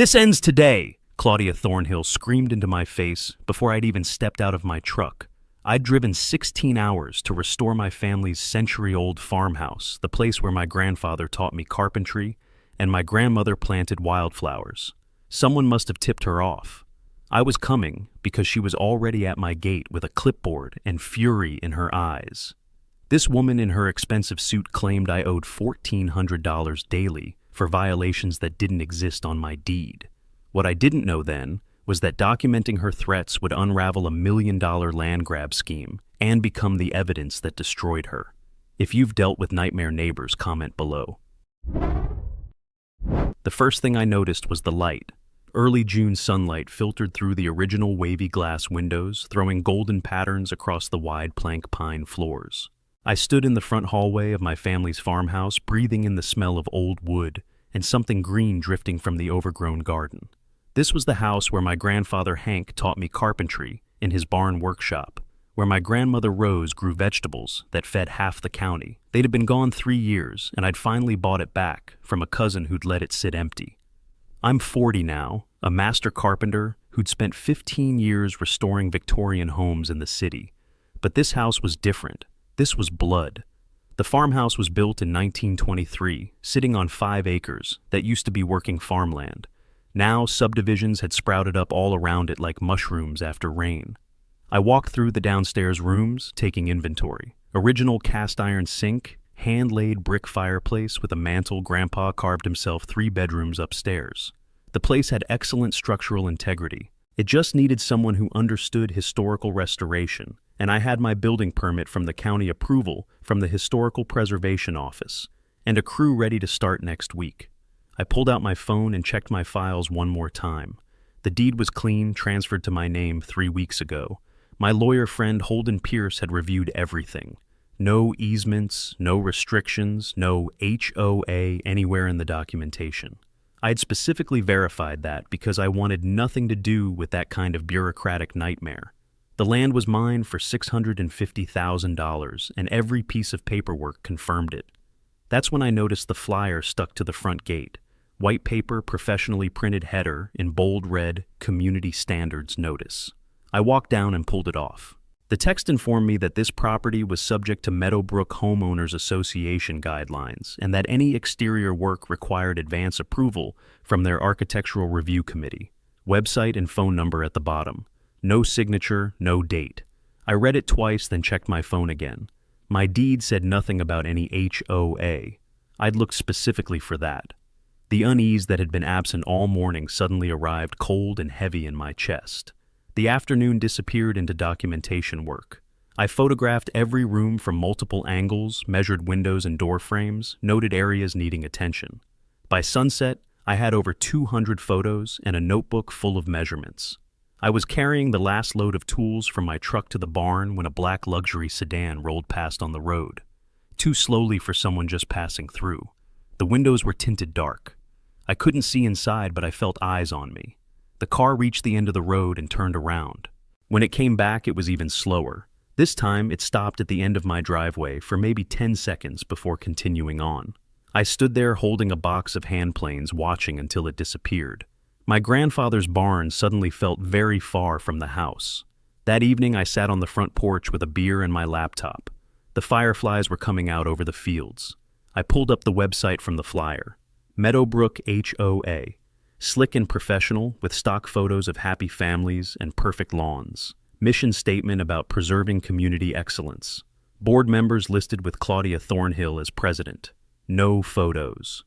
"This ends today!" Claudia Thornhill screamed into my face before I'd even stepped out of my truck. I'd driven 16 hours to restore my family's century-old farmhouse, the place where my grandfather taught me carpentry and my grandmother planted wildflowers. Someone must have tipped her off. I was coming because she was already at my gate with a clipboard and fury in her eyes. This woman in her expensive suit claimed I owed $1,400 daily for violations that didn't exist on my deed. What I didn't know then was that documenting her threats would unravel a $1 million land grab scheme and become the evidence that destroyed her. If you've dealt with nightmare neighbors, comment below. The first thing I noticed was the light. Early June sunlight filtered through the original wavy glass windows, throwing golden patterns across the wide plank pine floors. I stood in the front hallway of my family's farmhouse, breathing in the smell of old wood and something green drifting from the overgrown garden. This was the house where my grandfather Hank taught me carpentry in his barn workshop, where my grandmother Rose grew vegetables that fed half the county. They'd have been gone 3 years, and I'd finally bought it back from a cousin who'd let it sit empty. I'm 40 now, a master carpenter who'd spent 15 years restoring Victorian homes in the city. But this house was different. This was blood. The farmhouse was built in 1923, sitting on 5 acres that used to be working farmland. Now subdivisions had sprouted up all around it like mushrooms after rain. I walked through the downstairs rooms, taking inventory. Original cast iron sink, hand-laid brick fireplace with a mantel. Grandpa carved himself 3 bedrooms upstairs. The place had excellent structural integrity. It just needed someone who understood historical restoration, and I had my building permit from the county, approval from the Historical Preservation Office, and a crew ready to start next week. I pulled out my phone and checked my files one more time. The deed was clean, transferred to my name 3 weeks ago. My lawyer friend Holden Pierce had reviewed everything. No easements, no restrictions, no HOA anywhere in the documentation. I had specifically verified that because I wanted nothing to do with that kind of bureaucratic nightmare. The land was mine for $650,000, and every piece of paperwork confirmed it. That's when I noticed the flyer stuck to the front gate. White paper, professionally printed header in bold red, Community Standards Notice. I walked down and pulled it off. The text informed me that this property was subject to Meadowbrook Homeowners Association guidelines and that any exterior work required advance approval from their Architectural Review Committee. Website and phone number at the bottom. No signature, no date. I read it twice, then checked my phone again. My deed said nothing about any HOA. I'd looked specifically for that. The unease that had been absent all morning suddenly arrived cold and heavy in my chest. The afternoon disappeared into documentation work. I photographed every room from multiple angles, measured windows and door frames, noted areas needing attention. By sunset, I had over 200 photos and a notebook full of measurements. I was carrying the last load of tools from my truck to the barn when a black luxury sedan rolled past on the road. Too slowly for someone just passing through. The windows were tinted dark. I couldn't see inside, but I felt eyes on me. The car reached the end of the road and turned around. When it came back, it was even slower. This time, it stopped at the end of my driveway for maybe 10 seconds before continuing on. I stood there holding a box of hand planes, watching until it disappeared. My grandfather's barn suddenly felt very far from the house. That evening, I sat on the front porch with a beer and my laptop. The fireflies were coming out over the fields. I pulled up the website from the flyer. Meadowbrook HOA. Slick and professional, with stock photos of happy families and perfect lawns. Mission statement about preserving community excellence. Board members listed with Claudia Thornhill as president. No photos.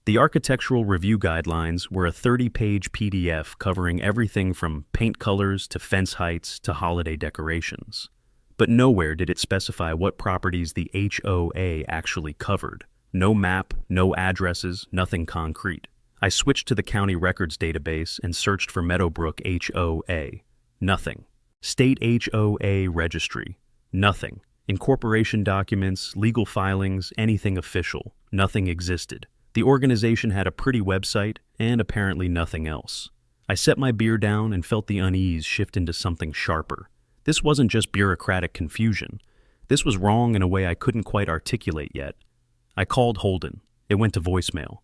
The Architectural Review Guidelines were a 30-page PDF covering everything from paint colors to fence heights to holiday decorations. But nowhere did it specify what properties the HOA actually covered. No map, no addresses, nothing concrete. I switched to the county records database and searched for Meadowbrook HOA. Nothing. State HOA registry. Nothing. Incorporation documents, legal filings, anything official. Nothing existed. The organization had a pretty website and apparently nothing else. I set my beer down and felt the unease shift into something sharper. This wasn't just bureaucratic confusion. This was wrong in a way I couldn't quite articulate yet. I called Holden. It went to voicemail.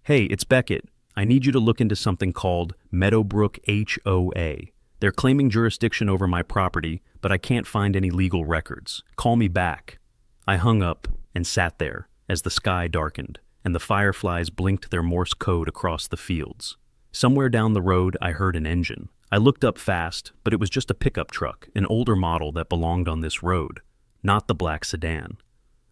"Hey, it's Beckett. I need you to look into something called Meadowbrook HOA. They're claiming jurisdiction over my property, but I can't find any legal records. Call me back." I hung up and sat there as the sky darkened and the fireflies blinked their Morse code across the fields. Somewhere down the road, I heard an engine. I looked up fast, but it was just a pickup truck, an older model that belonged on this road, not the black sedan.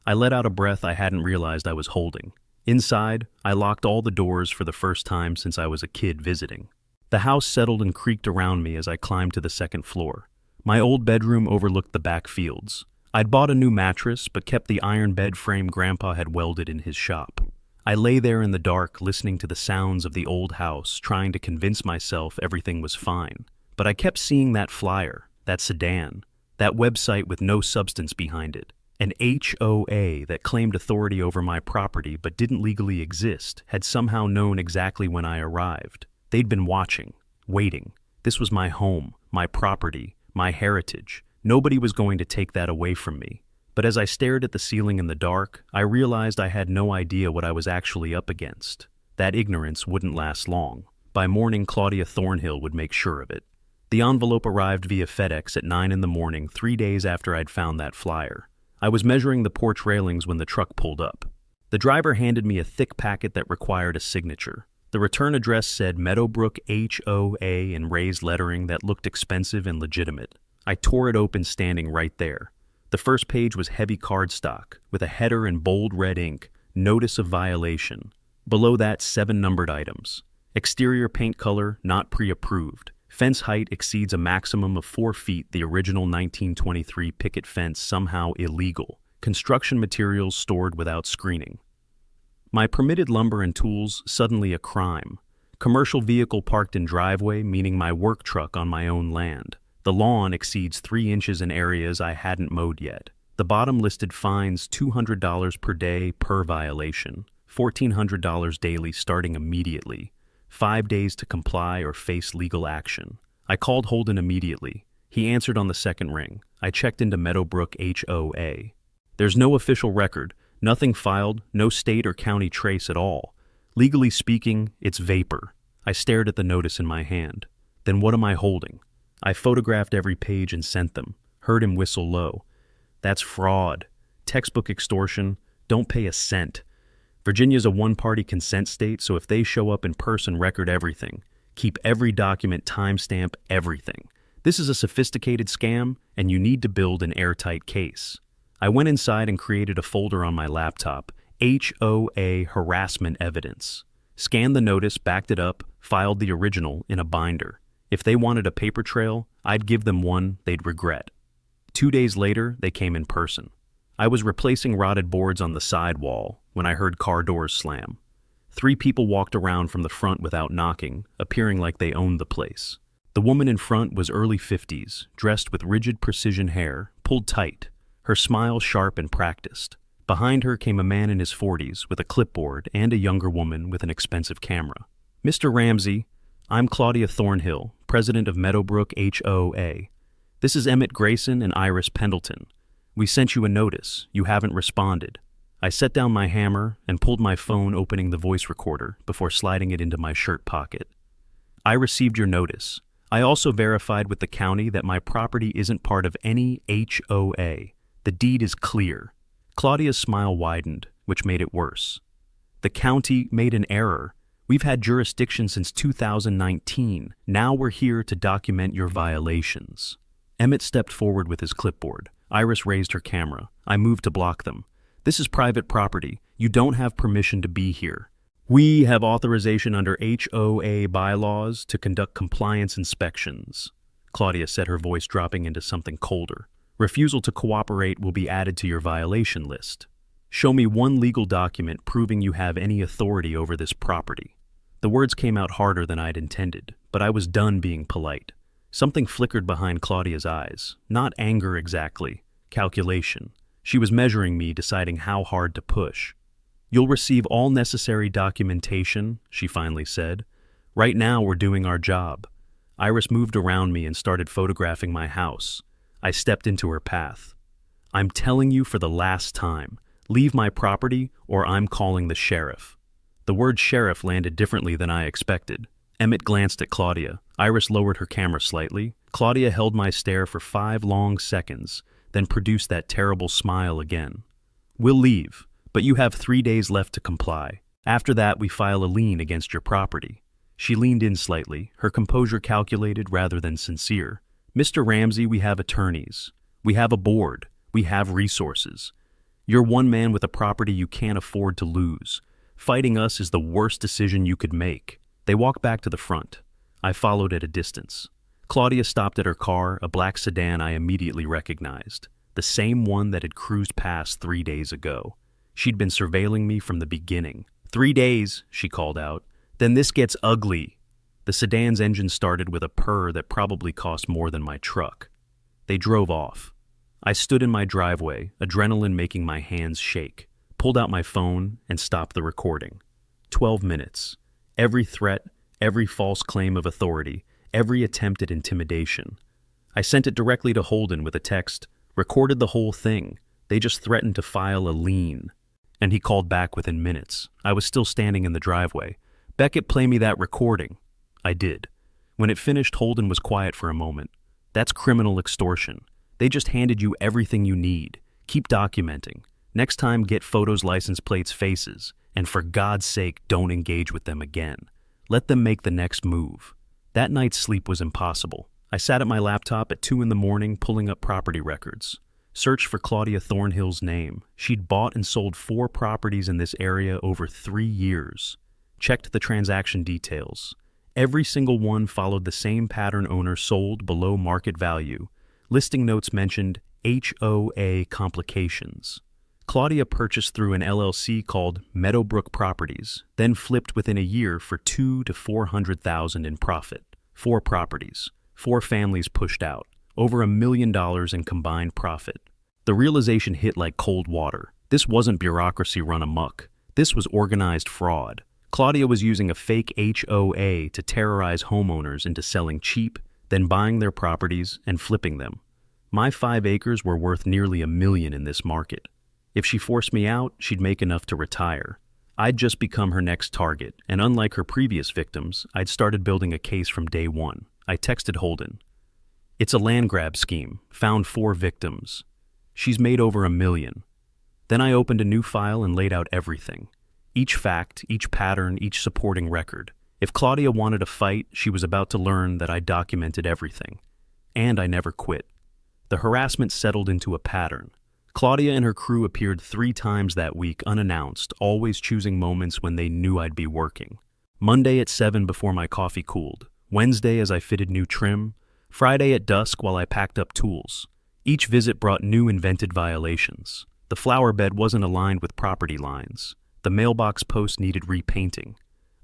I let out a breath I hadn't realized I was holding. Inside, I locked all the doors for the first time since I was a kid visiting. The house settled and creaked around me as I climbed to the second floor. My old bedroom overlooked the back fields. I'd bought a new mattress, but kept the iron bed frame Grandpa had welded in his shop. I lay there in the dark, listening to the sounds of the old house, trying to convince myself everything was fine. But I kept seeing that flyer, that sedan, that website with no substance behind it. An HOA that claimed authority over my property but didn't legally exist had somehow known exactly when I arrived. They'd been watching, waiting. This was my home, my property, my heritage. Nobody was going to take that away from me. But as I stared at the ceiling in the dark, I realized I had no idea what I was actually up against. That ignorance wouldn't last long. By morning, Claudia Thornhill would make sure of it. The envelope arrived via FedEx at 9 in the morning, 3 days after I'd found that flyer. I was measuring the porch railings when the truck pulled up. The driver handed me a thick packet that required a signature. The return address said Meadowbrook HOA in raised lettering that looked expensive and legitimate. I tore it open standing right there. The first page was heavy cardstock, with a header in bold red ink, Notice of Violation. Below that, 7 numbered items. Exterior paint color, not pre-approved. Fence height exceeds a maximum of 4 feet, the original 1923 picket fence somehow illegal. Construction materials stored without screening. My permitted lumber and tools, suddenly a crime. Commercial vehicle parked in driveway, meaning my work truck on my own land. The lawn exceeds 3 inches in areas I hadn't mowed yet. The bottom listed fines $200 per day per violation, $1,400 daily starting immediately. 5 days to comply or face legal action. I called Holden immediately. He answered on the second ring. I checked into Meadowbrook HOA. There's no official record, nothing filed, no state or county trace at all. Legally speaking, it's vapor. I stared at the notice in my hand. Then what am I holding? I photographed every page and sent them. Heard him whistle low. That's fraud. Textbook extortion. Don't pay a cent. Virginia's a one-party consent state, so if they show up in person, record everything. Keep every document, timestamp everything. This is a sophisticated scam, and you need to build an airtight case. I went inside and created a folder on my laptop, HOA harassment evidence. Scanned the notice, backed it up, filed the original in a binder. If they wanted a paper trail, I'd give them one they'd regret. 2 days later, they came in person. I was replacing rotted boards on the side wall when I heard car doors slam. 3 people walked around from the front without knocking, appearing like they owned the place. The woman in front was early 50s, dressed with rigid precision hair, pulled tight, her smile sharp and practiced. Behind her came a man in his 40s with a clipboard and a younger woman with an expensive camera. "Mr. Ramsey, I'm Claudia Thornhill, president of Meadowbrook HOA. This is Emmett Grayson and Iris Pendleton. We sent you a notice. You haven't responded." I set down my hammer and pulled my phone, opening the voice recorder before sliding it into my shirt pocket. "I received your notice. I also verified with the county that my property isn't part of any HOA. The deed is clear." Claudia's smile widened, which made it worse. "The county made an error. We've had jurisdiction since 2019. Now we're here to document your violations." Emmett stepped forward with his clipboard. Iris raised her camera. I moved to block them. "This is private property. You don't have permission to be here. We have authorization under HOA bylaws to conduct compliance inspections." Claudia said, her voice dropping into something colder. "Refusal to cooperate will be added to your violation list. Show me one legal document proving you have any authority over this property." The words came out harder than I'd intended, but I was done being polite. Something flickered behind Claudia's eyes. Not anger exactly. Calculation. She was measuring me, deciding how hard to push. "You'll receive all necessary documentation," she finally said. "Right now we're doing our job." Iris moved around me and started photographing my house. I stepped into her path. "I'm telling you for the last time, leave my property or I'm calling the sheriff." The word sheriff landed differently than I expected. Emmett glanced at Claudia. Iris lowered her camera slightly. Claudia held my stare for 5 long seconds, then produced that terrible smile again. "We'll leave, but you have 3 days left to comply. After that, we file a lien against your property." She leaned in slightly, her composure calculated rather than sincere. "Mr. Ramsey, we have attorneys. We have a board. We have resources. You're one man with a property you can't afford to lose. Fighting us is the worst decision you could make." They walked back to the front. I followed at a distance. Claudia stopped at her car, a black sedan I immediately recognized. The same one that had cruised past 3 days ago. She'd been surveilling me from the beginning. "3 days," she called out. "Then this gets ugly." The sedan's engine started with a purr that probably cost more than my truck. They drove off. I stood in my driveway, adrenaline making my hands shake, pulled out my phone, and stopped the recording. 12 minutes. Every threat, every false claim of authority, every attempt at intimidation. I sent it directly to Holden with a text, recorded the whole thing. They just threatened to file a lien. And he called back within minutes. I was still standing in the driveway. "Beckett, play me that recording." I did. When it finished, Holden was quiet for a moment. "That's criminal extortion. They just handed you everything you need. Keep documenting. Next time, get photos, license plates, faces. And for God's sake, don't engage with them again. Let them make the next move." That night's sleep was impossible. I sat at my laptop at 2 in the morning pulling up property records. Searched for Claudia Thornhill's name. She'd bought and sold 4 properties in this area over 3 years. Checked the transaction details. Every single one followed the same pattern: owner sold below market value. Listing notes mentioned HOA complications. Claudia purchased through an LLC called Meadowbrook Properties, then flipped within a year for $200,000 to $400,000 in profit. 4 properties, 4 families pushed out, over $1 million in combined profit. The realization hit like cold water. This wasn't bureaucracy run amok. This was organized fraud. Claudia was using a fake HOA to terrorize homeowners into selling cheap, then buying their properties and flipping them. My 5 acres were worth nearly $1 million in this market. If she forced me out, she'd make enough to retire. I'd just become her next target, and unlike her previous victims, I'd started building a case from day one. I texted Holden. "It's a land grab scheme. Found 4 victims. She's made over $1 million. Then I opened a new file and laid out everything. Each fact, each pattern, each supporting record. If Claudia wanted a fight, she was about to learn that I documented everything. And I never quit. The harassment settled into a pattern. Claudia and her crew appeared 3 times that week unannounced, always choosing moments when they knew I'd be working. Monday at 7 before my coffee cooled. Wednesday as I fitted new trim. Friday at dusk while I packed up tools. Each visit brought new invented violations. The flower bed wasn't aligned with property lines. The mailbox post needed repainting.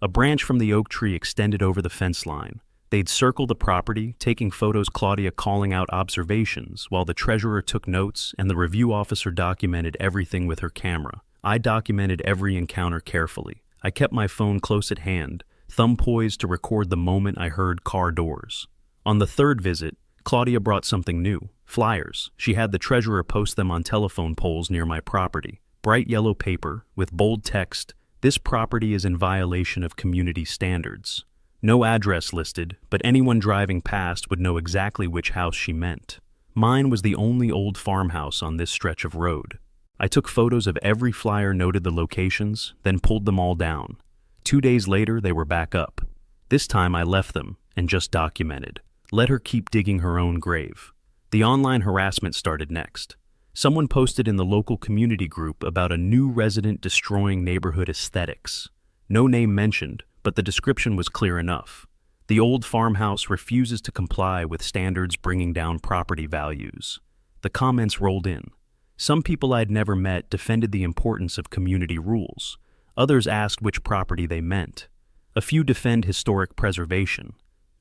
A branch from the oak tree extended over the fence line. They'd circle the property, taking photos, Claudia calling out observations, while the treasurer took notes and the review officer documented everything with her camera. I documented every encounter carefully. I kept my phone close at hand, thumb poised to record the moment I heard car doors. On the 3rd visit, Claudia brought something new. Flyers. She had the treasurer post them on telephone poles near my property. Bright yellow paper, with bold text, "This property is in violation of community standards." No address listed, but anyone driving past would know exactly which house she meant. Mine was the only old farmhouse on this stretch of road. I took photos of every flyer, noted the locations, then pulled them all down. 2 days later, they were back up. This time I left them and just documented. Let her keep digging her own grave. The online harassment started next. Someone posted in the local community group about a new resident destroying neighborhood aesthetics. No name mentioned, but the description was clear enough. The old farmhouse refuses to comply with standards, bringing down property values. The comments rolled in. Some people I'd never met defended the importance of community rules. Others asked which property they meant. A few defend historic preservation.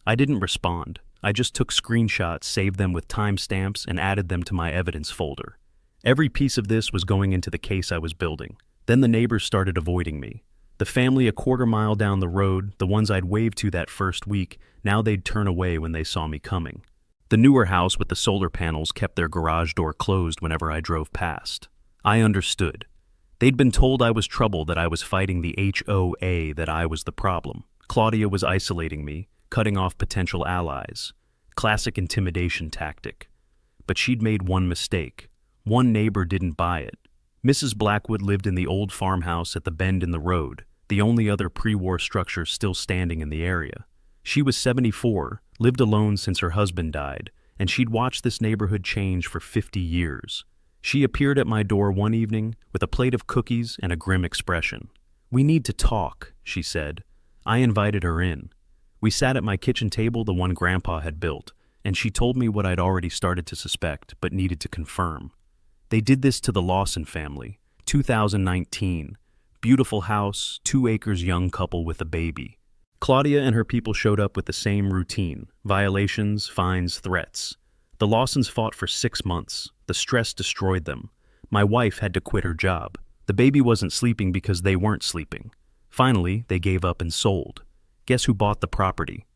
I didn't respond. I just took screenshots, saved them with timestamps, and added them to my evidence folder. Every piece of this was going into the case I was building. Then the neighbors started avoiding me. The family a quarter mile down the road, the ones I'd waved to that first week, now they'd turn away when they saw me coming. The newer house with the solar panels kept their garage door closed whenever I drove past. I understood. They'd been told I was trouble, that I was fighting the HOA, that I was the problem. Claudia was isolating me, cutting off potential allies. Classic intimidation tactic. But she'd made one mistake. One neighbor didn't buy it. Mrs. Blackwood lived in the old farmhouse at the bend in the road, the only other pre-war structure still standing in the area. She was 74, lived alone since her husband died, and she'd watched this neighborhood change for 50 years. She appeared at my door one evening with a plate of cookies and a grim expression. "We need to talk," she said. I invited her in. We sat at my kitchen table, the one Grandpa had built, and she told me what I'd already started to suspect but needed to confirm. They did this to the Lawson family, 2019. Beautiful house, 2 acres, young couple with a baby. Claudia and her people showed up with the same routine: violations, fines, threats. The Lawsons fought for 6 months. The stress destroyed them. My wife had to quit her job. The baby wasn't sleeping because they weren't sleeping. Finally, they gave up and sold. Guess who bought the property?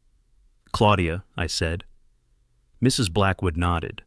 Claudia, I said. Mrs. Blackwood nodded.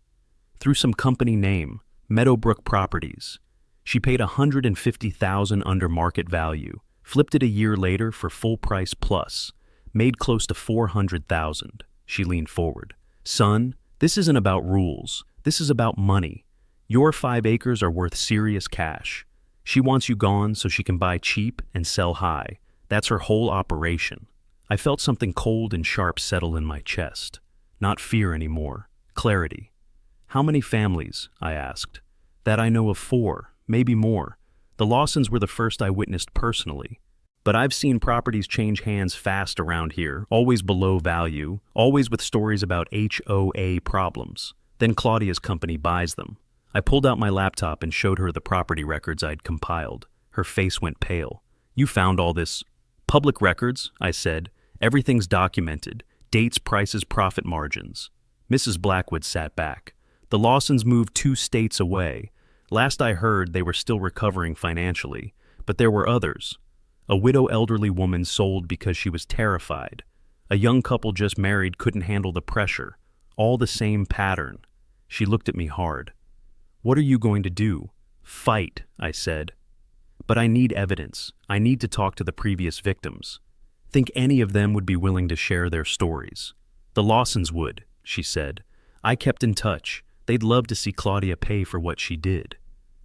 Through some company name, Meadowbrook Properties. She paid $150,000 under market value, flipped it a year later for full price plus, made close to $400,000. She leaned forward. "Son, this isn't about rules. This is about money. Your 5 acres are worth serious cash. She wants you gone so she can buy cheap and sell high. That's her whole operation." I felt something cold and sharp settle in my chest. Not fear anymore. Clarity. "How many families?" I asked. "That I know of 4, maybe more. The Lawsons were the first I witnessed personally. But I've seen properties change hands fast around here, always below value, always with stories about HOA problems. Then Claudia's company buys them." I pulled out my laptop and showed her the property records I'd compiled. Her face went pale. "You found all this?" "Public records," I said. "Everything's documented. Dates, prices, profit margins." Mrs. Blackwood sat back. "The Lawsons moved 2 states away. Last I heard, they were still recovering financially. But there were others. A widow elderly woman sold because she was terrified. A young couple just married couldn't handle the pressure. All the same pattern." She looked at me hard. "What are you going to do?" "Fight," I said. "But I need evidence. I need to talk to the previous victims. Think any of them would be willing to share their stories?" "The Lawsons would," she said. "I kept in touch. They'd love to see Claudia pay for what she did."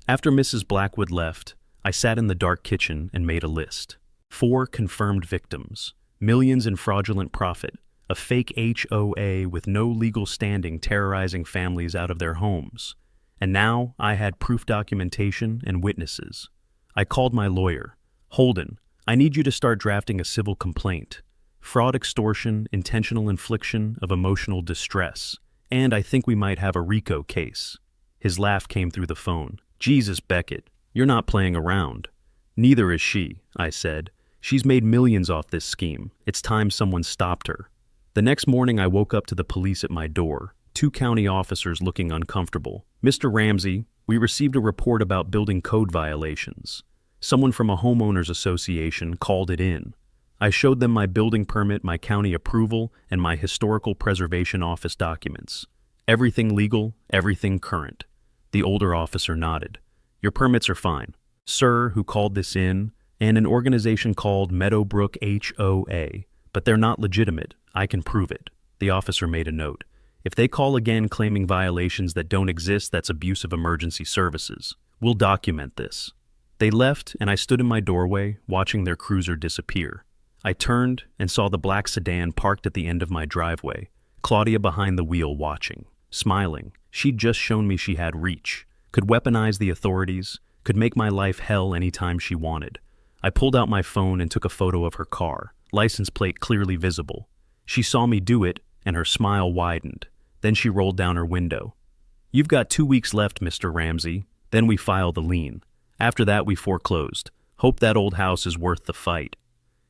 After Mrs. Blackwood left, I sat in the dark kitchen and made a list. 4 confirmed victims, millions in fraudulent profit, a fake HOA with no legal standing terrorizing families out of their homes. And now I had proof documentation and witnesses. I called my lawyer. "Holden, I need you to start drafting a civil complaint. Fraud, extortion, intentional infliction of emotional distress. And I think we might have a RICO case." His laugh came through the phone. "Jesus, Beckett, you're not playing around." "Neither is she," I said. "She's made millions off this scheme. It's time someone stopped her." The next morning I woke up to the police at my door, 2 county officers looking uncomfortable. "Mr. Ramsey, we received a report about building code violations. Someone from a homeowners association called it in." I showed them my building permit, my county approval, and my historical preservation office documents. Everything legal, everything current. The older officer nodded. "Your permits are fine. Sir, who called this in, and an organization called Meadowbrook HOA, but they're not legitimate. I can prove it." The officer made a note. "If they call again claiming violations that don't exist, that's abuse of emergency services. We'll document this." They left, and I stood in my doorway, watching their cruiser disappear. I turned and saw the black sedan parked at the end of my driveway, Claudia behind the wheel watching, smiling. She'd just shown me she had reach, could weaponize the authorities, could make my life hell anytime she wanted. I pulled out my phone and took a photo of her car, license plate clearly visible. She saw me do it, and her smile widened. Then she rolled down her window. "You've got 2 weeks left, Mr. Ramsey. Then we file the lien. After that, we foreclosed. Hope that old house is worth the fight."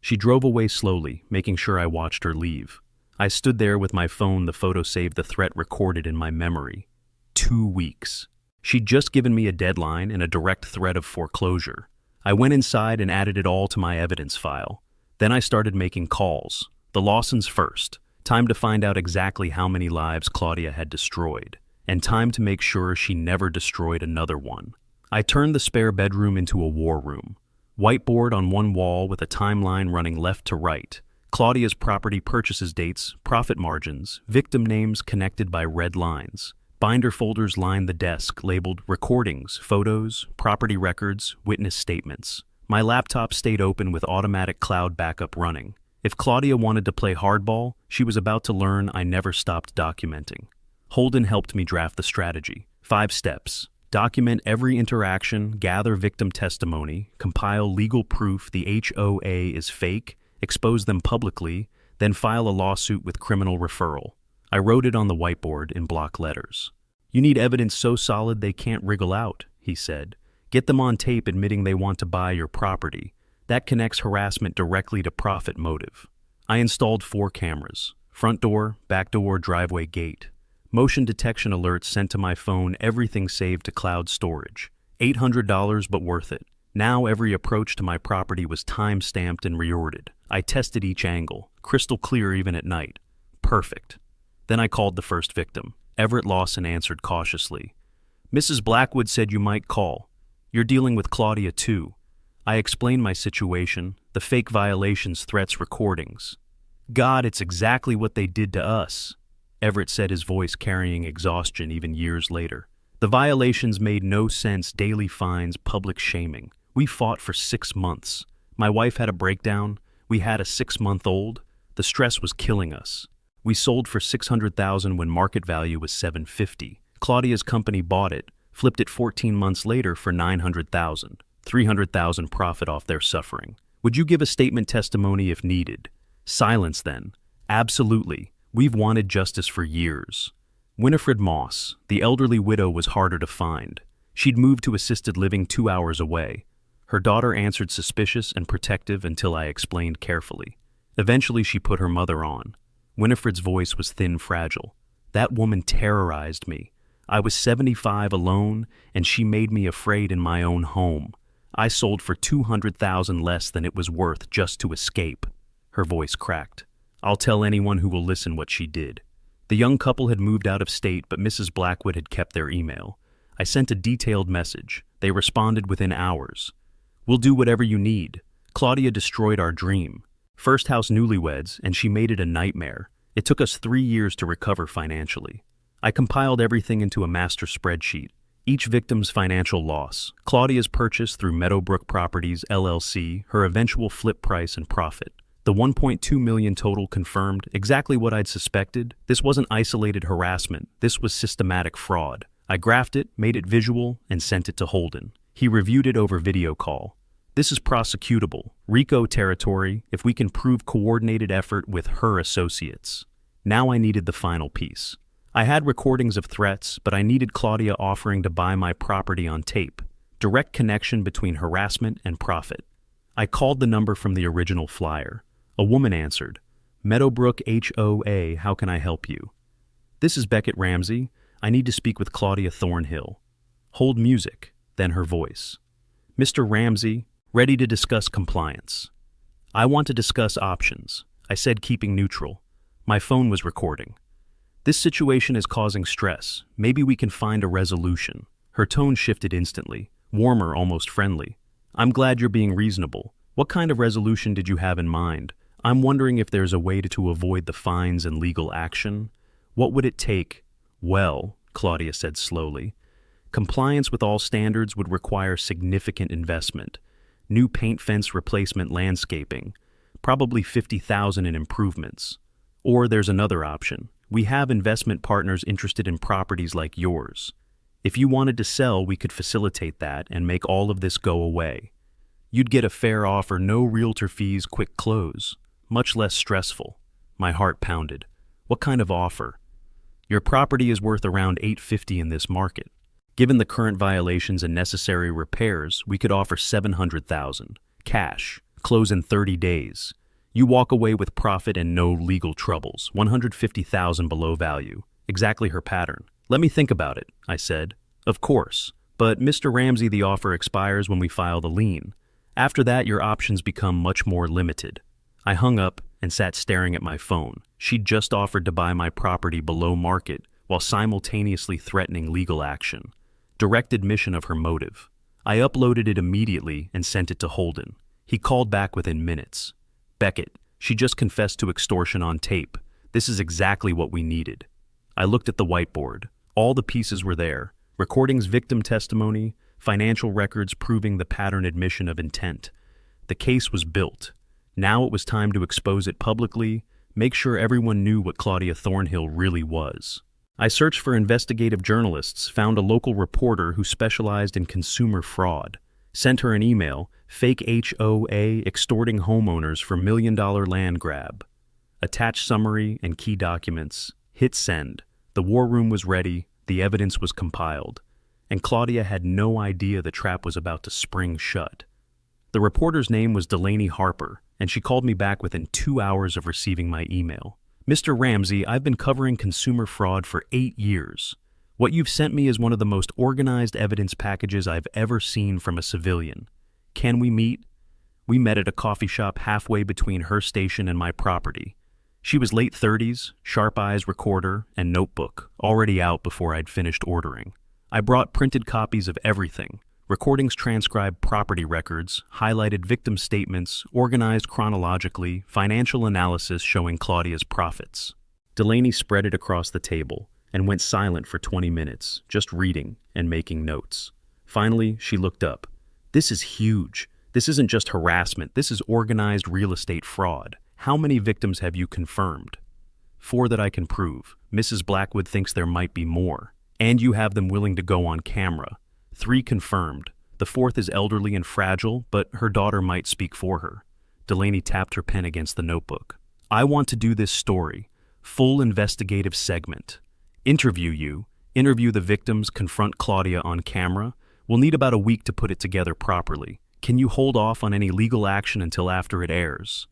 She drove away slowly, making sure I watched her leave. I stood there with my phone, the photo saved, the threat recorded in my memory. 2 weeks. She'd just given me a deadline and a direct threat of foreclosure. I went inside and added it all to my evidence file. Then I started making calls. The Lawsons first. Time to find out exactly how many lives Claudia had destroyed. And time to make sure she never destroyed another one. I turned the spare bedroom into a war room. Whiteboard on one wall with a timeline running left to right. Claudia's property purchases dates, profit margins, victim names connected by red lines. Binder folders line the desk labeled recordings, photos, property records, witness statements. My laptop stayed open with automatic cloud backup running. If Claudia wanted to play hardball, she was about to learn I never stopped documenting. Holden helped me draft the strategy. 5 steps. Document every interaction, gather victim testimony, compile legal proof the HOA is fake, expose them publicly, then file a lawsuit with criminal referral. I wrote it on the whiteboard in block letters. You need evidence so solid they can't wriggle out, he said. Get them on tape admitting they want to buy your property. That connects harassment directly to profit motive. I installed 4 cameras: front door, back door, driveway, gate. Motion detection alerts sent to my phone, everything saved to cloud storage. $800 but worth it. Now every approach to my property was time-stamped and reordered. I tested each angle, crystal clear even at night. Perfect. Then I called the first victim. Everett Lawson answered cautiously. Mrs. Blackwood said you might call. You're dealing with Claudia too. I explained my situation, the fake violations, threats, recordings. God, it's exactly what they did to us, Everett said, his voice carrying exhaustion even years later. The violations made no sense: daily fines, public shaming. We fought for 6 months. My wife had a breakdown. We had a 6-month-old. The stress was killing us. We sold for $600,000 when market value was $750. Claudia's company bought it, flipped it 14 months later for $900,000. $300,000 profit off their suffering. Would you give a statement testimony if needed? Silence then. Absolutely. We've wanted justice for years. Winifred Moss, the elderly widow, was harder to find. She'd moved to assisted living 2 hours away. Her daughter answered suspicious and protective until I explained carefully. Eventually she put her mother on. Winifred's voice was thin, fragile. That woman terrorized me. I was 75 alone, and she made me afraid in my own home. I sold for $200,000 less than it was worth just to escape. Her voice cracked. I'll tell anyone who will listen what she did. The young couple had moved out of state, but Mrs. Blackwood had kept their email. I sent a detailed message. They responded within hours. We'll do whatever you need. Claudia destroyed our dream. First house newlyweds, and she made it a nightmare. It took us 3 years to recover financially. I compiled everything into a master spreadsheet. Each victim's financial loss, Claudia's purchase through Meadowbrook Properties, LLC, her eventual flip price and profit. The $1.2 million total confirmed exactly what I'd suspected. This wasn't isolated harassment. This was systematic fraud. I graphed it, made it visual, and sent it to Holden. He reviewed it over video call. This is prosecutable, RICO territory, if we can prove coordinated effort with her associates. Now I needed the final piece. I had recordings of threats, but I needed Claudia offering to buy my property on tape. Direct connection between harassment and profit. I called the number from the original flyer. A woman answered. Meadowbrook HOA, how can I help you? This is Beckett Ramsey. I need to speak with Claudia Thornhill. Hold music, then her voice. Mr. Ramsey, ready to discuss compliance. I want to discuss options, I said, keeping neutral. My phone was recording. This situation is causing stress. Maybe we can find a resolution. Her tone shifted instantly, warmer, almost friendly. I'm glad you're being reasonable. What kind of resolution did you have in mind? I'm wondering if there's a way to avoid the fines and legal action. What would it take? Well, Claudia said slowly, compliance with all standards would require significant investment. New paint fence replacement, landscaping, probably $50,000 in improvements. Or there's another option. We have investment partners interested in properties like yours. If you wanted to sell, we could facilitate that and make all of this go away. You'd get a fair offer, no realtor fees, quick close. Much less stressful. My heart pounded. What kind of offer? Your property is worth around $850 in this market. Given the current violations and necessary repairs, we could offer $700,000. Cash. Close in 30 days. You walk away with profit and no legal troubles. $150,000 below value. Exactly her pattern. Let me think about it, I said. Of course. But Mr. Ramsey, the offer expires when we file the lien. After that, your options become much more limited. I hung up and sat staring at my phone. She'd just offered to buy my property below market while simultaneously threatening legal action. Direct admission of her motive. I uploaded it immediately and sent it to Holden. He called back within minutes. "Beckett, she just confessed to extortion on tape. This is exactly what we needed." I looked at the whiteboard. All the pieces were there. Recordings, victim testimony, financial records proving the pattern admission of intent. The case was built. Now it was time to expose it publicly, make sure everyone knew what Claudia Thornhill really was. I searched for investigative journalists, found a local reporter who specialized in consumer fraud, sent her an email, fake HOA extorting homeowners for million-dollar land grab. Attached summary and key documents. Hit send. The war room was ready, the evidence was compiled, and Claudia had no idea the trap was about to spring shut. The reporter's name was Delaney Harper, and she called me back within 2 hours of receiving my email. "Mr. Ramsey, I've been covering consumer fraud for 8 years. What you've sent me is one of the most organized evidence packages I've ever seen from a civilian. Can we meet?" We met at a coffee shop halfway between her station and my property. She was late 30s, sharp eyes recorder, and notebook, already out before I'd finished ordering. I brought printed copies of everything. Recordings transcribed property records, highlighted victim statements, organized chronologically, financial analysis showing Claudia's profits. Delaney spread it across the table and went silent for 20 minutes, just reading and making notes. Finally, she looked up. "This is huge. This isn't just harassment. This is organized real estate fraud. How many victims have you confirmed?" "4 that I can prove. Mrs. Blackwood thinks there might be more. And you have them willing to go on camera. 3 confirmed. The 4th is elderly and fragile, but her daughter might speak for her." Delaney tapped her pen against the notebook. "I want to do this story. Full investigative segment. Interview you. Interview the victims, confront Claudia on camera. We'll need about a week to put it together properly. Can you hold off on any legal action until after it airs?"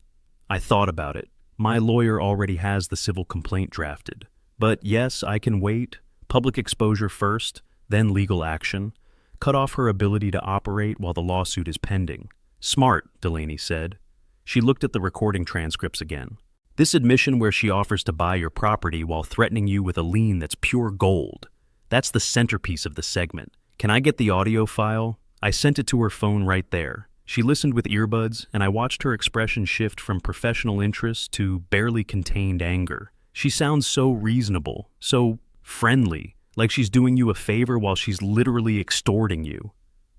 I thought about it. My lawyer already has the civil complaint drafted. But yes, I can wait. Public exposure first, then legal action. Cut off her ability to operate while the lawsuit is pending. "Smart," Delaney said. She looked at the recording transcripts again. "This admission where she offers to buy your property while threatening you with a lien that's pure gold. That's the centerpiece of the segment. Can I get the audio file?" I sent it to her phone right there. She listened with earbuds, and I watched her expression shift from professional interest to barely contained anger. She sounds so reasonable, so friendly, like she's doing you a favor while she's literally extorting you.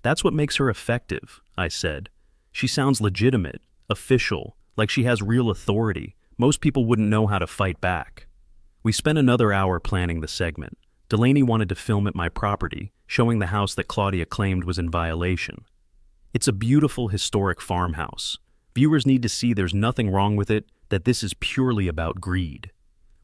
"That's what makes her effective," I said. "She sounds legitimate, official, like she has real authority. Most people wouldn't know how to fight back." We spent another hour planning the segment. Delaney wanted to film at my property, showing the house that Claudia claimed was in violation. It's a beautiful historic farmhouse. Viewers need to see there's nothing wrong with it, that this is purely about greed.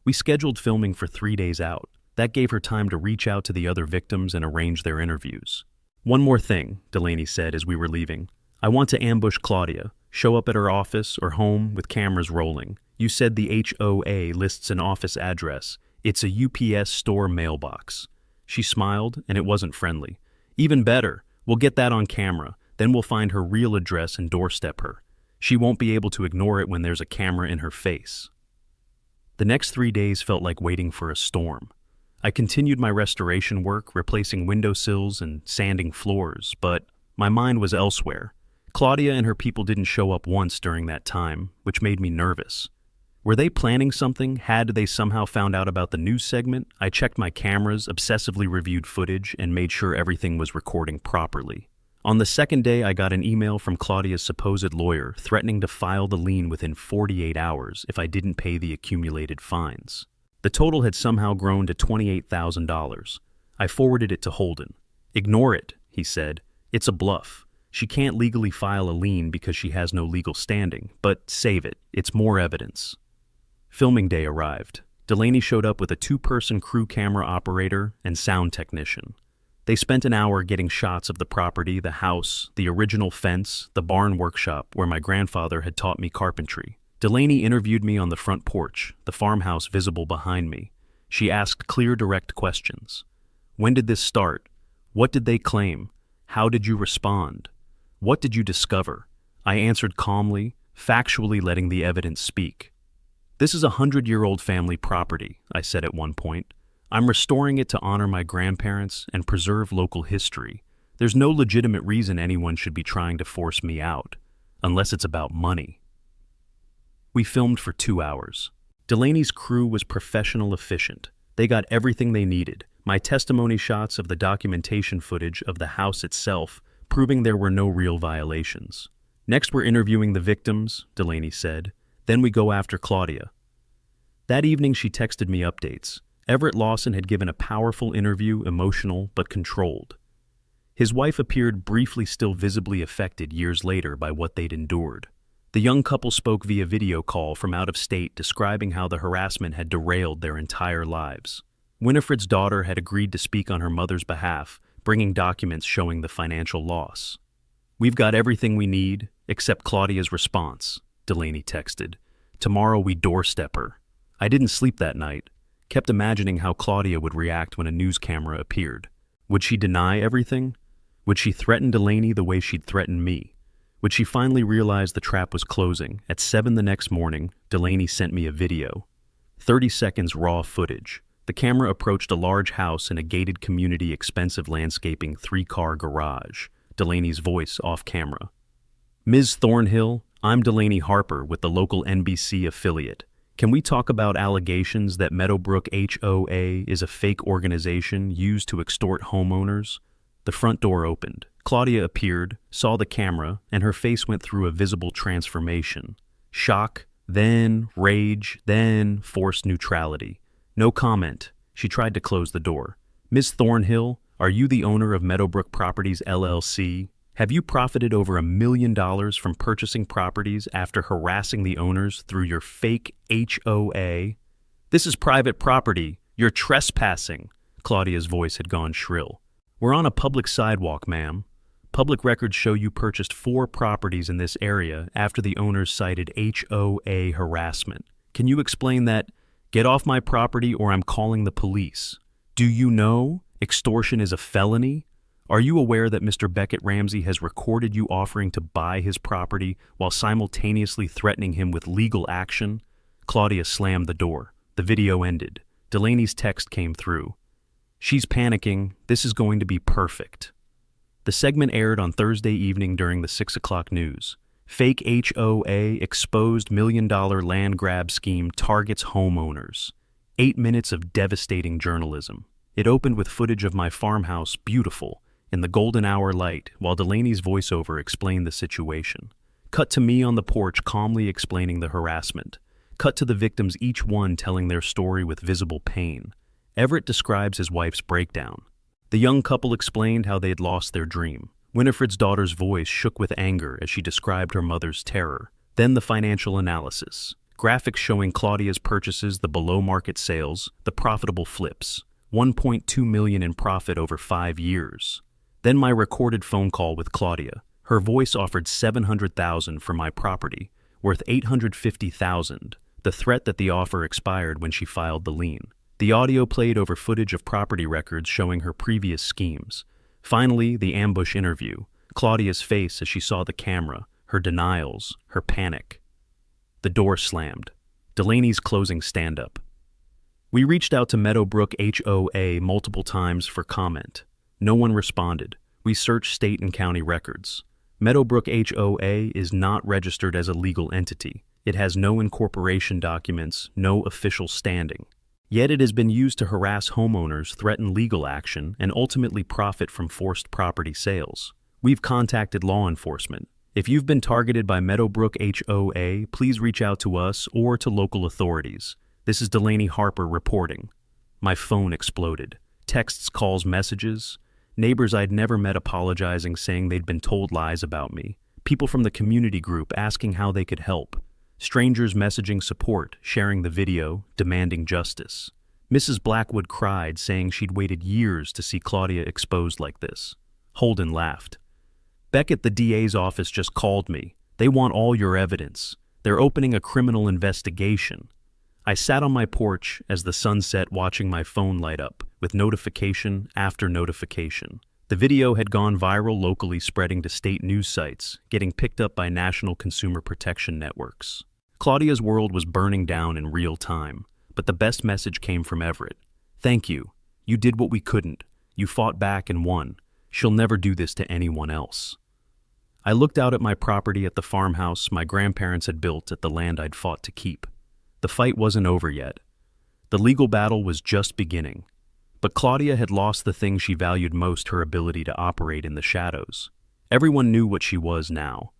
We scheduled filming for 3 days out. That gave her time to reach out to the other victims and arrange their interviews. "One more thing," Delaney said as we were leaving. "I want to ambush Claudia, show up at her office or home with cameras rolling. You said the HOA lists an office address. It's a UPS store mailbox." She smiled, and it wasn't friendly. "Even better, we'll get that on camera. Then we'll find her real address and doorstep her. She won't be able to ignore it when there's a camera in her face." The next 3 days felt like waiting for a storm. I continued my restoration work, replacing windowsills and sanding floors, but my mind was elsewhere. Claudia and her people didn't show up once during that time, which made me nervous. Were they planning something? Had they somehow found out about the news segment? I checked my cameras, obsessively reviewed footage, and made sure everything was recording properly. On the second day, I got an email from Claudia's supposed lawyer threatening to file the lien within 48 hours if I didn't pay the accumulated fines. The total had somehow grown to $28,000. I forwarded it to Holden. "Ignore it," he said. "It's a bluff. She can't legally file a lien because she has no legal standing, but save it. It's more evidence." Filming day arrived. Delaney showed up with a 2-person crew camera operator and sound technician. They spent an hour getting shots of the property, the house, the original fence, the barn workshop where my grandfather had taught me carpentry. Delaney interviewed me on the front porch, the farmhouse visible behind me. She asked clear, direct questions. "When did this start? What did they claim? How did you respond? What did you discover?" I answered calmly, factually letting the evidence speak. "This is a 100-year-old family property," I said at one point. "I'm restoring it to honor my grandparents and preserve local history. There's no legitimate reason anyone should be trying to force me out, unless it's about money. We filmed for 2 hours. Delaney's crew was professional efficient. They got everything they needed. My testimony shots of the documentation footage of the house itself, proving there were no real violations. Next, we're interviewing the victims, Delaney said. Then we go after Claudia. That evening, she texted me updates. Everett Lawson had given a powerful interview, emotional but controlled. His wife appeared briefly still visibly affected years later by what they'd endured. The young couple spoke via video call from out of state, describing how the harassment had derailed their entire lives. Winifred's daughter had agreed to speak on her mother's behalf, bringing documents showing the financial loss. "We've got everything we need, except Claudia's response," Delaney texted. "Tomorrow we doorstep her." I didn't sleep that night, kept imagining how Claudia would react when a news camera appeared. Would she deny everything? Would she threaten Delaney the way she'd threatened me? Would she finally realize the trap was closing? At 7 the next morning, Delaney sent me a video. 30 seconds raw footage. The camera approached a large house in a gated community, expensive landscaping, 3-car garage. Delaney's voice off camera. "Ms. Thornhill, I'm Delaney Harper with the local NBC affiliate. Can we talk about allegations that Meadowbrook HOA is a fake organization used to extort homeowners?" The front door opened. Claudia appeared, saw the camera, and her face went through a visible transformation. Shock, then rage, then forced neutrality. No comment. She tried to close the door. "Ms. Thornhill, are you the owner of Meadowbrook Properties LLC? Have you profited over $1 million from purchasing properties after harassing the owners through your fake HOA? This is private property. You're trespassing." Claudia's voice had gone shrill. "We're on a public sidewalk, ma'am. Public records show you purchased 4 properties in this area after the owners cited HOA harassment. Can you explain that? Get off my property or I'm calling the police. Do you know extortion is a felony? Are you aware that Mr. Beckett Ramsey has recorded you offering to buy his property while simultaneously threatening him with legal action?" Claudia slammed the door. The video ended. Delaney's text came through. "She's panicking. This is going to be perfect." The segment aired on Thursday evening during the 6 o'clock news. Fake HOA exposed $1 million land grab scheme targets homeowners. 8 minutes of devastating journalism. It opened with footage of my farmhouse, beautiful, in the golden hour light, while Delaney's voiceover explained the situation. Cut to me on the porch calmly explaining the harassment. Cut to the victims, each one telling their story with visible pain. Everett describes his wife's breakdown. The young couple explained how they had lost their dream. Winifred's daughter's voice shook with anger as she described her mother's terror. Then the financial analysis. Graphics showing Claudia's purchases, the below-market sales, the profitable flips. $1.2 million in profit over 5 years. Then my recorded phone call with Claudia. Her voice offered $700,000 for my property, worth $850,000. The threat that the offer expired when she filed the lien. The audio played over footage of property records showing her previous schemes. Finally, the ambush interview. Claudia's face as she saw the camera, her denials, her panic. The door slammed. Delaney's closing stand-up. We reached out to Meadowbrook HOA multiple times for comment. No one responded. We searched state and county records. Meadowbrook HOA is not registered as a legal entity. It has no incorporation documents, no official standing. Yet it has been used to harass homeowners, threaten legal action, and ultimately profit from forced property sales. We've contacted law enforcement. If you've been targeted by Meadowbrook HOA, please reach out to us or to local authorities. This is Delaney Harper reporting. My phone exploded. Texts, calls, messages. Neighbors I'd never met apologizing, saying they'd been told lies about me. People from the community group asking how they could help. Strangers messaging support, sharing the video, demanding justice. Mrs. Blackwood cried, saying she'd waited years to see Claudia exposed like this. Holden laughed. "Beckett, the DA's office just called me. They want all your evidence. They're opening a criminal investigation." I sat on my porch as the sun set, watching my phone light up, with notification after notification. The video had gone viral locally, spreading to state news sites, getting picked up by national consumer protection networks. Claudia's world was burning down in real time, but the best message came from Everett. "Thank you. You did what we couldn't. You fought back and won. She'll never do this to anyone else. I looked out at my property at the farmhouse my grandparents had built at the land I'd fought to keep. The fight wasn't over yet. The legal battle was just beginning. But Claudia had lost the thing she valued most, her ability to operate in the shadows. Everyone knew what she was now,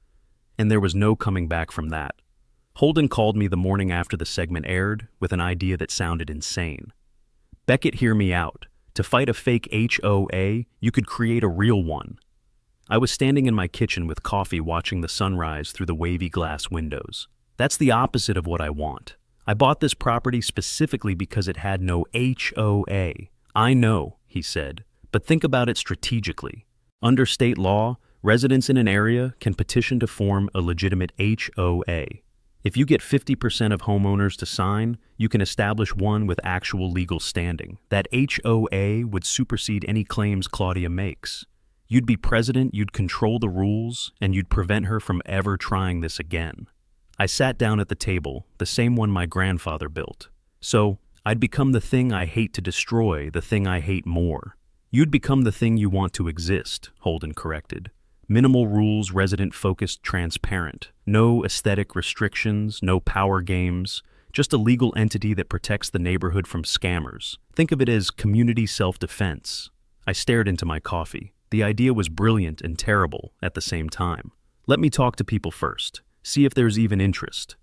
and there was no coming back from that. Holden called me the morning after the segment aired with an idea that sounded insane. "Beckett, hear me out. To fight a fake HOA, you could create a real one." I was standing in my kitchen with coffee watching the sunrise through the wavy glass windows. "That's the opposite of what I want. I bought this property specifically because it had no HOA. "I know," he said, "but think about it strategically. Under state law, residents in an area can petition to form a legitimate HOA. If you get 50% of homeowners to sign, you can establish one with actual legal standing. That HOA would supersede any claims Claudia makes. You'd be president, you'd control the rules, and you'd prevent her from ever trying this again." I sat down at the table, the same one my grandfather built. "So, I'd become the thing I hate to destroy, the thing I hate more." "You'd become the thing you want to exist," Holden corrected. "Minimal rules, resident-focused, transparent. No aesthetic restrictions, no power games. Just a legal entity that protects the neighborhood from scammers. Think of it as community self-defense." I stared into my coffee. The idea was brilliant and terrible at the same time. "Let me talk to people first. See if there's even interest."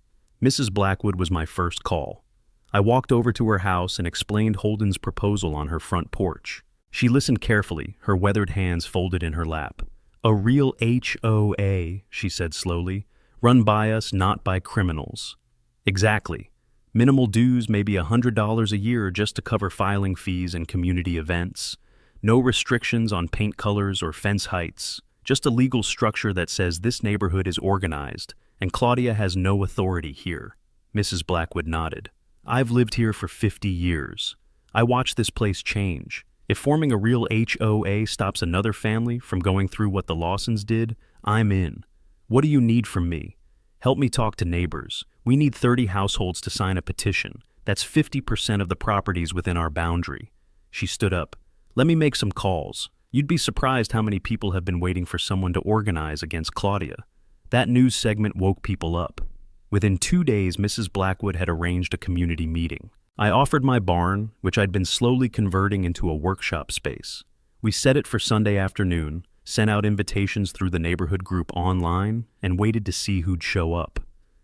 Mrs. Blackwood was my first call. I walked over to her house and explained Holden's proposal on her front porch. She listened carefully, her weathered hands folded in her lap. "A real HOA," she said slowly, "run by us, not by criminals." "Exactly. Minimal dues, maybe $100 a year just to cover filing fees and community events. No restrictions on paint colors or fence heights. Just a legal structure that says this neighborhood is organized, and Claudia has no authority here." Mrs. Blackwood nodded. "I've lived here for 50 years. I watched this place change. If forming a real HOA stops another family from going through what the Lawsons did, I'm in. What do you need from me? Help me talk to neighbors. We need 30 households to sign a petition. That's 50% of the properties within our boundary." She stood up. "Let me make some calls. You'd be surprised how many people have been waiting for someone to organize against Claudia." That news segment woke people up. Within 2 days, Mrs. Blackwood had arranged a community meeting. I offered my barn, which I'd been slowly converting into a workshop space. We set it for Sunday afternoon, sent out invitations through the neighborhood group online, and waited to see who'd show up.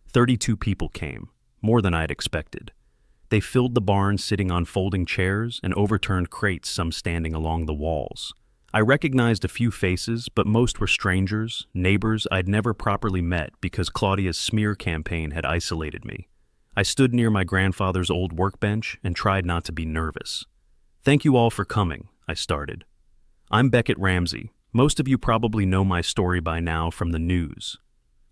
32 people came, more than I'd expected. They filled the barn sitting on folding chairs and overturned crates, some standing along the walls. I recognized a few faces, but most were strangers, neighbors I'd never properly met because Claudia's smear campaign had isolated me. I stood near my grandfather's old workbench and tried not to be nervous. "Thank you all for coming," I started. "I'm Beckett Ramsey. Most of you probably know my story by now from the news.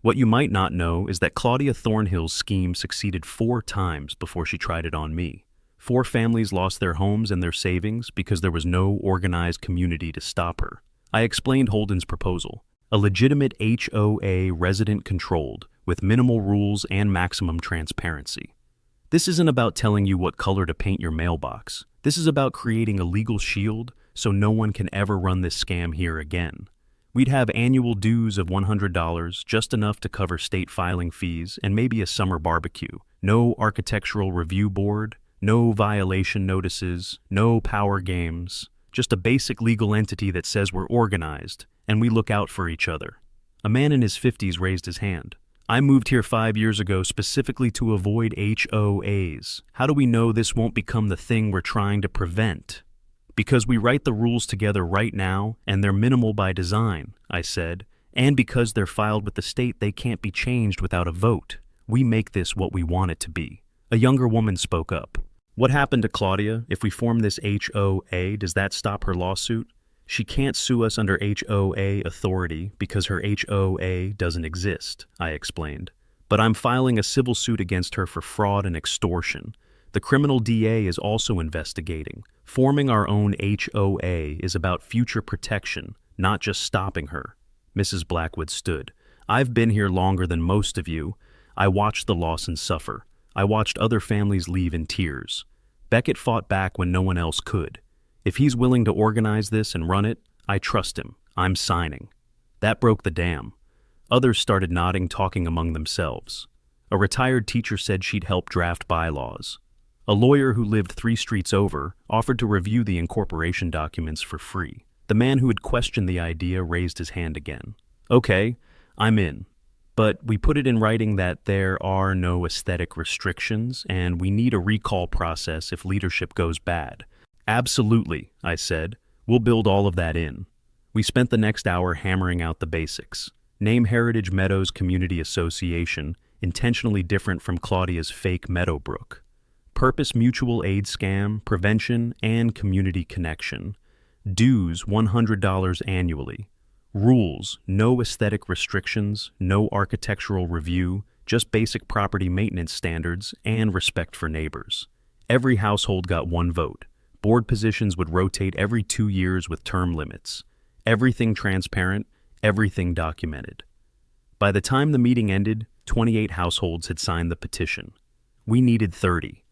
What you might not know is that Claudia Thornhill's scheme succeeded 4 times before she tried it on me. 4 families lost their homes and their savings because there was no organized community to stop her. I explained Holden's proposal. A legitimate HOA, resident-controlled, with minimal rules and maximum transparency. This isn't about telling you what color to paint your mailbox. This is about creating a legal shield so no one can ever run this scam here again. We'd have annual dues of $100, just enough to cover state filing fees and maybe a summer barbecue. No architectural review board, no violation notices, no power games. Just a basic legal entity that says we're organized and we look out for each other." A man in his 50s raised his hand. "I moved here 5 years ago specifically to avoid HOAs. How do we know this won't become the thing we're trying to prevent?" "Because we write the rules together right now, and they're minimal by design," I said, "and because they're filed with the state, they can't be changed without a vote. We make this what we want it to be." A younger woman spoke up. "What happened to Claudia? If we form this HOA, does that stop her lawsuit?" "She can't sue us under HOA authority because her HOA doesn't exist," I explained. "But I'm filing a civil suit against her for fraud and extortion. The criminal DA is also investigating. Forming our own HOA is about future protection, not just stopping her." Mrs. Blackwood stood. "I've been here longer than most of you. I watched the Lawsons suffer. I watched other families leave in tears. Beckett fought back when no one else could. If he's willing to organize this and run it, I trust him. I'm signing. That broke the dam. Others started nodding, talking among themselves. A retired teacher said she'd help draft bylaws. A lawyer who lived 3 streets over offered to review the incorporation documents for free. The man who had questioned the idea raised his hand again. Okay, I'm in. But we put it in writing that there are no aesthetic restrictions, and we need a recall process if leadership goes bad. Absolutely, I said. We'll build all of that in. We spent the next hour hammering out the basics. Name Heritage Meadows Community Association, intentionally different from Claudia's fake Meadowbrook. Purpose mutual aid scam, prevention, and community connection. Dues $100 annually. Rules, no aesthetic restrictions, no architectural review, just basic property maintenance standards and respect for neighbors. Every household got 1 vote. Board positions would rotate every 2 years with term limits. Everything transparent, everything documented. By the time the meeting ended, 28 households had signed the petition. We needed 30.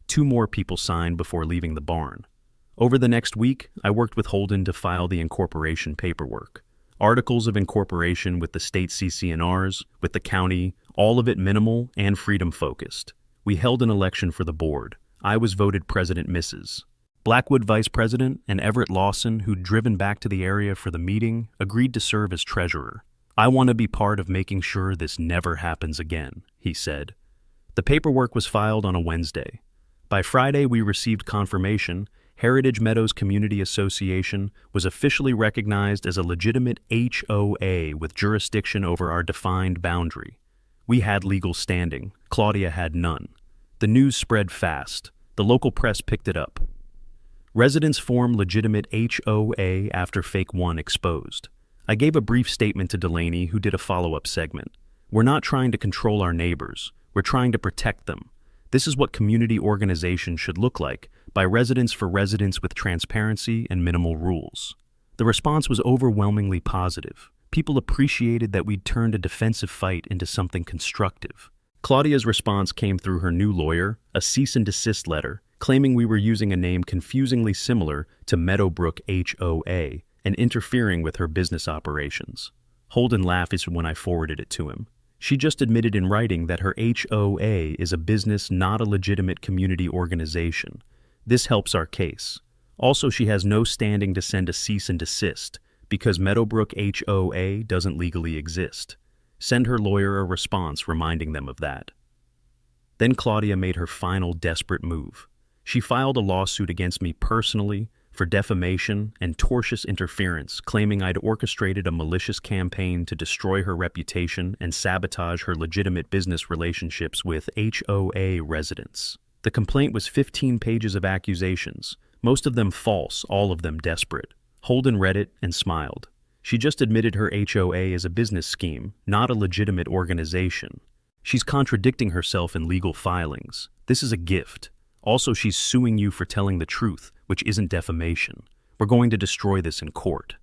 2 more people signed before leaving the barn. Over the next week, I worked with Holden to file the incorporation paperwork. Articles of incorporation with the state CC&Rs, with the county, all of it minimal and freedom-focused. We held an election for the board. I was voted President Mrs. Blackwood Vice President, and Everett Lawson, who'd driven back to the area for the meeting, agreed to serve as treasurer. I want to be part of making sure this never happens again, he said. The paperwork was filed on a Wednesday. By Friday, we received confirmation Heritage Meadows Community Association was officially recognized as a legitimate HOA with jurisdiction over our defined boundary. We had legal standing. Claudia had none. The news spread fast. The local press picked it up. Residents form legitimate HOA after Fake 1 exposed. I gave a brief statement to Delaney, who did a follow-up segment. We're not trying to control our neighbors. We're trying to protect them. This is what community organization should look like, by residents for residents with transparency and minimal rules. The response was overwhelmingly positive. People appreciated that we'd turned a defensive fight into something constructive. Claudia's response came through her new lawyer, a cease and desist letter, claiming we were using a name confusingly similar to Meadowbrook HOA and interfering with her business operations. Holden laughed when I forwarded it to him. She just admitted in writing that her HOA is a business, not a legitimate community organization. This helps our case. Also, she has no standing to send a cease and desist because Meadowbrook HOA doesn't legally exist. Send her lawyer a response reminding them of that. Then Claudia made her final desperate move. She filed a lawsuit against me personally for defamation and tortious interference, claiming I'd orchestrated a malicious campaign to destroy her reputation and sabotage her legitimate business relationships with HOA residents. The complaint was 15 pages of accusations, most of them false, all of them desperate. Holden read it and smiled. She just admitted her HOA is a business scheme, not a legitimate organization. She's contradicting herself in legal filings. This is a gift. Also, she's suing you for telling the truth, which isn't defamation. We're going to destroy this in court.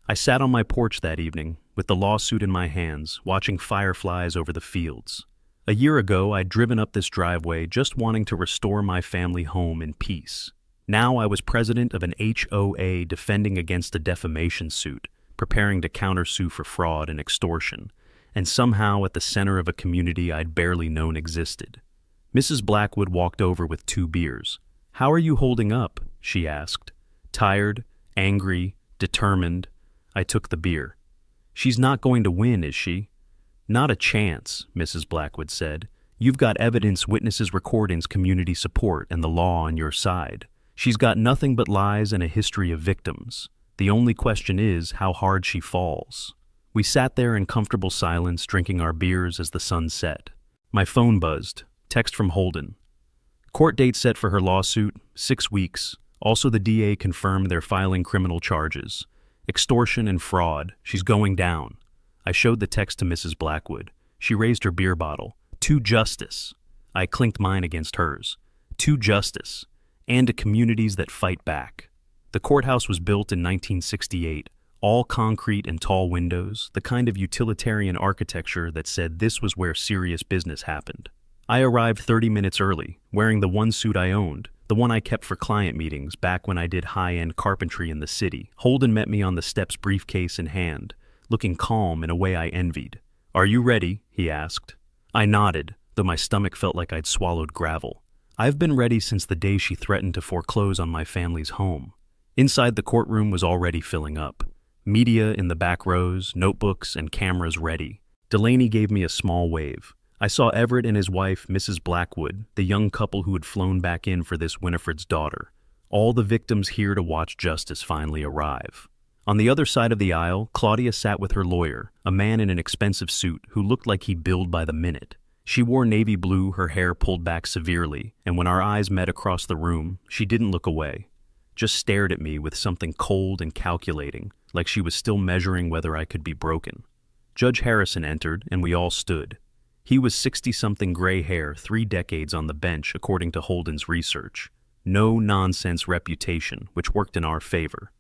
I sat on my porch that evening, with the lawsuit in my hands, watching fireflies over the fields. A year ago, I'd driven up this driveway just wanting to restore my family home in peace. Now I was president of an HOA defending against a defamation suit, preparing to countersue for fraud and extortion, and somehow at the center of a community I'd barely known existed. Mrs. Blackwood walked over with 2 beers. "How are you holding up?" she asked. Tired, angry, determined. I took the beer. "She's not going to win, is she?" "Not a chance," Mrs. Blackwood said. "You've got evidence, witnesses, recordings, community support, and the law on your side. She's got nothing but lies and a history of victims. The only question is how hard she falls." We sat there in comfortable silence, drinking our beers as the sun set. My phone buzzed. Text from Holden. Court date set for her lawsuit, 6 weeks. Also, the DA confirmed they're filing criminal charges. Extortion and fraud. She's going down. I showed the text to Mrs. Blackwood. She raised her beer bottle. "To justice." I clinked mine against hers. "To justice. And to communities that fight back." The courthouse was built in 1968. All concrete and tall windows, the kind of utilitarian architecture that said this was where serious business happened. I arrived 30 minutes early, wearing the one suit I owned, the one I kept for client meetings back when I did high-end carpentry in the city. Holden met me on the steps, briefcase in hand, looking calm in a way I envied. "Are you ready?" he asked. I nodded, though my stomach felt like I'd swallowed gravel. I've been ready since the day she threatened to foreclose on my family's home. Inside, the courtroom was already filling up. Media in the back rows, notebooks and cameras ready. Delaney gave me a small wave. I saw Everett and his wife, Mrs. Blackwood, the young couple who had flown back in for this Winifred's daughter. All the victims here to watch justice finally arrive. On the other side of the aisle, Claudia sat with her lawyer, a man in an expensive suit who looked like he billed by the minute. She wore navy blue, her hair pulled back severely, and when our eyes met across the room, she didn't look away. Just stared at me with something cold and calculating, like she was still measuring whether I could be broken. Judge Harrison entered, and we all stood. He was 60-something, gray hair, 3 decades on the bench, according to Holden's research. No-nonsense reputation, which worked in our favor.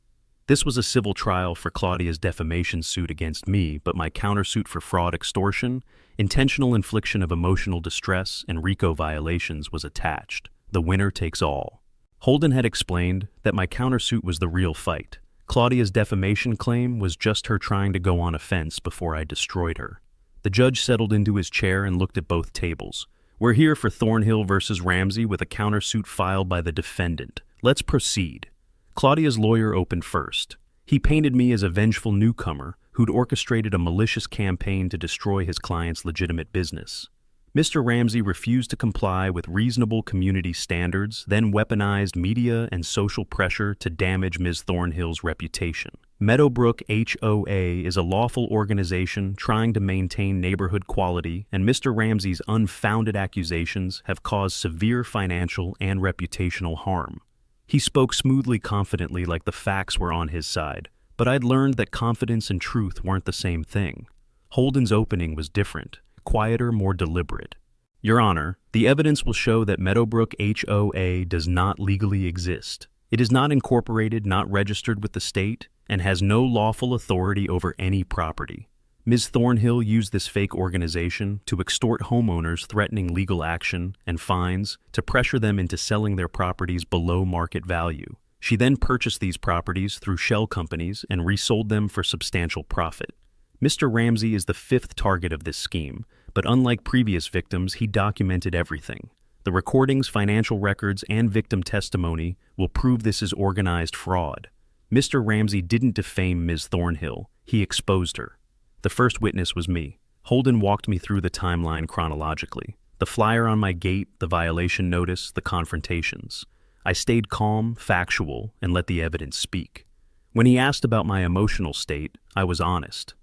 This was a civil trial for Claudia's defamation suit against me, but my countersuit for fraud, extortion, intentional infliction of emotional distress, and RICO violations was attached. The winner takes all. Holden had explained that my countersuit was the real fight. Claudia's defamation claim was just her trying to go on offense before I destroyed her. The judge settled into his chair and looked at both tables. "We're here for Thornhill versus Ramsey with a countersuit filed by the defendant. Let's proceed." Claudia's lawyer opened first. He painted me as a vengeful newcomer who'd orchestrated a malicious campaign to destroy his client's legitimate business. Mr. Ramsey refused to comply with reasonable community standards, then weaponized media and social pressure to damage Ms. Thornhill's reputation. Meadowbrook HOA is a lawful organization trying to maintain neighborhood quality, and Mr. Ramsey's unfounded accusations have caused severe financial and reputational harm. He spoke smoothly, confidently, like the facts were on his side, but I'd learned that confidence and truth weren't the same thing. Holden's opening was different. Quieter, more deliberate. "Your Honor, the evidence will show that Meadowbrook HOA does not legally exist. It is not incorporated, not registered with the state, and has no lawful authority over any property. Ms. Thornhill used this fake organization to extort homeowners, threatening legal action and fines to pressure them into selling their properties below market value. She then purchased these properties through shell companies and resold them for substantial profit. Mr. Ramsey is the 5th target of this scheme, but unlike previous victims, he documented everything. The recordings, financial records, and victim testimony will prove this is organized fraud. Mr. Ramsey didn't defame Ms. Thornhill, he exposed her. The first witness was me. Holden walked me through the timeline chronologically. The flyer on my gate, the violation notice, the confrontations. I stayed calm, factual, and let the evidence speak. When he asked about my emotional state, I was honest.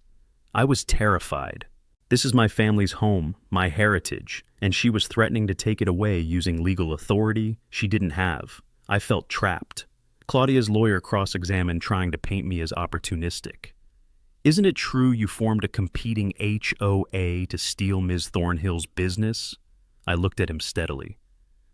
I was terrified. This is my family's home, my heritage, and she was threatening to take it away using legal authority she didn't have. I felt trapped. Claudia's lawyer cross-examined, trying to paint me as opportunistic. "Isn't it true you formed a competing HOA to steal Ms. Thornhill's business?" I looked at him steadily.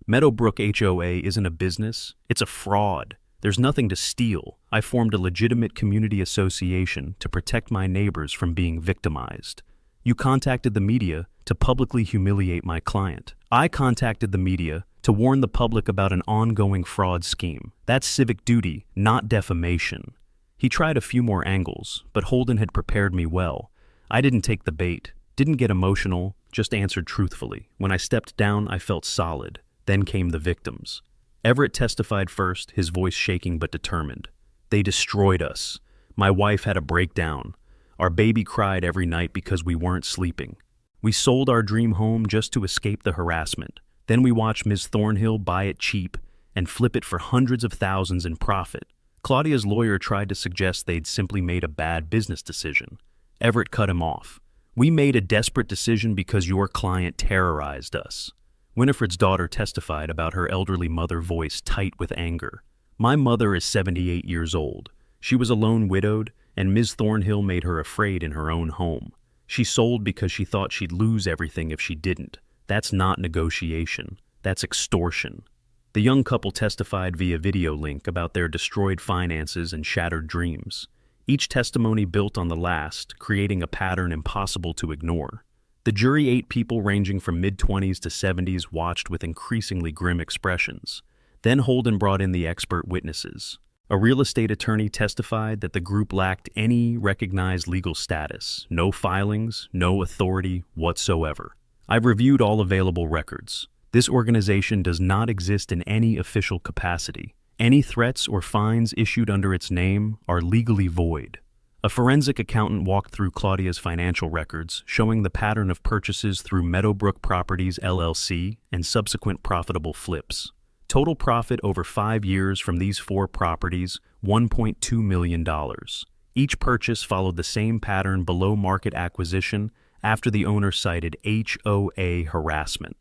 "Meadowbrook HOA isn't a business, it's a fraud. There's nothing to steal. I formed a legitimate community association to protect my neighbors from being victimized. You contacted the media to publicly humiliate my client. I contacted the media to warn the public about an ongoing fraud scheme. That's civic duty, not defamation." He tried a few more angles, but Holden had prepared me well. I didn't take the bait, didn't get emotional, just answered truthfully. When I stepped down, I felt solid. Then came the victims. Everett testified first, his voice shaking but determined. "They destroyed us. My wife had a breakdown. Our baby cried every night because we weren't sleeping. We sold our dream home just to escape the harassment. Then we watched Ms. Thornhill buy it cheap and flip it for hundreds of thousands in profit. Claudia's lawyer tried to suggest they'd simply made a bad business decision. Everett cut him off. "We made a desperate decision because your client terrorized us." Winifred's daughter testified about her elderly mother, voice tight with anger. "My mother is 78 years old. She was alone, widowed, and Ms. Thornhill made her afraid in her own home. She sold because she thought she'd lose everything if she didn't. That's not negotiation. That's extortion." The young couple testified via video link about their destroyed finances and shattered dreams. Each testimony built on the last, creating a pattern impossible to ignore. The jury, 8 people ranging from mid-20s to 70s, watched with increasingly grim expressions. Then Holden brought in the expert witnesses. A real estate attorney testified that the group lacked any recognized legal status, no filings, no authority whatsoever. I've reviewed all available records. This organization does not exist in any official capacity. Any threats or fines issued under its name are legally void. A forensic accountant walked through Claudia's financial records, showing the pattern of purchases through Meadowbrook Properties LLC and subsequent profitable flips. Total profit over 5 years from these 4 properties, $1.2 million. Each purchase followed the same pattern below market acquisition after the owner cited HOA harassment.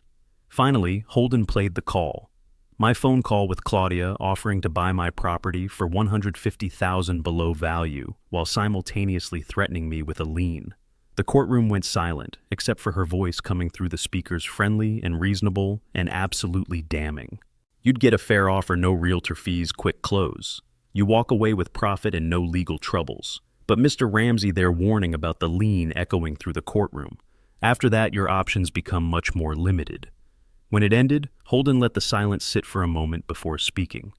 Finally, Holden played the call. My phone call with Claudia offering to buy my property for $150,000 below value while simultaneously threatening me with a lien. The courtroom went silent, except for her voice coming through the speakers, friendly and reasonable and absolutely damning. You'd get a fair offer, no realtor fees, quick close. You walk away with profit and no legal troubles. But Mr. Ramsey there warning about the lien echoing through the courtroom. After that, your options become much more limited. When it ended, Holden let the silence sit for a moment before speaking.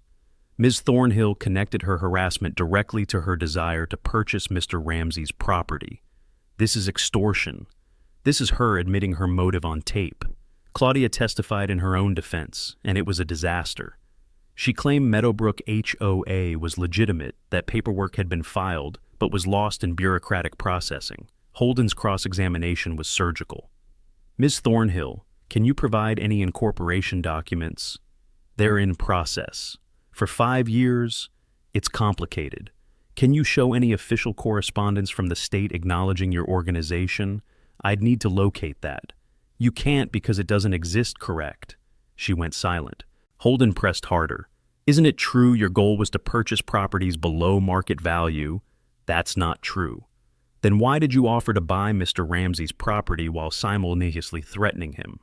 Ms. Thornhill connected her harassment directly to her desire to purchase Mr. Ramsey's property. This is extortion. This is her admitting her motive on tape. Claudia testified in her own defense, and it was a disaster. She claimed Meadowbrook HOA was legitimate, that paperwork had been filed, but was lost in bureaucratic processing. Holden's cross-examination was surgical. Ms. Thornhill, can you provide any incorporation documents? They're in process. For 5 years, it's complicated. Can you show any official correspondence from the state acknowledging your organization? I'd need to locate that. You can't because it doesn't exist, correct? She went silent. Holden pressed harder. Isn't it true your goal was to purchase properties below market value? That's not true. Then why did you offer to buy Mr. Ramsey's property while simultaneously threatening him?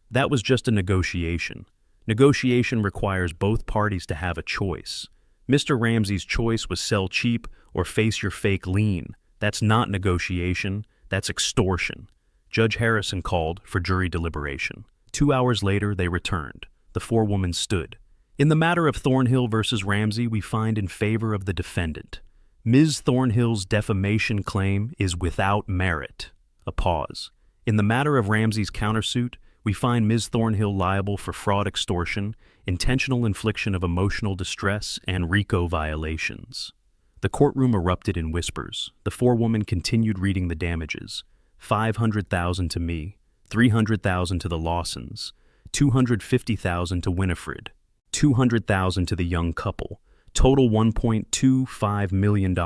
That was just a negotiation. Negotiation requires both parties to have a choice. Mr. Ramsey's choice was sell cheap or face your fake lien. That's not negotiation, that's extortion. Judge Harrison called for jury deliberation. 2 hours later, they returned. The forewoman stood. In the matter of Thornhill versus Ramsey, we find in favor of the defendant. Ms. Thornhill's defamation claim is without merit. A pause. In the matter of Ramsey's countersuit, we find Ms. Thornhill liable for fraud, extortion, intentional infliction of emotional distress, and RICO violations. The courtroom erupted in whispers. The forewoman continued reading the damages. $500,000 to me, $300,000 to the Lawsons, $250,000 to Winifred, $200,000 to the young couple. Total $1.25 million,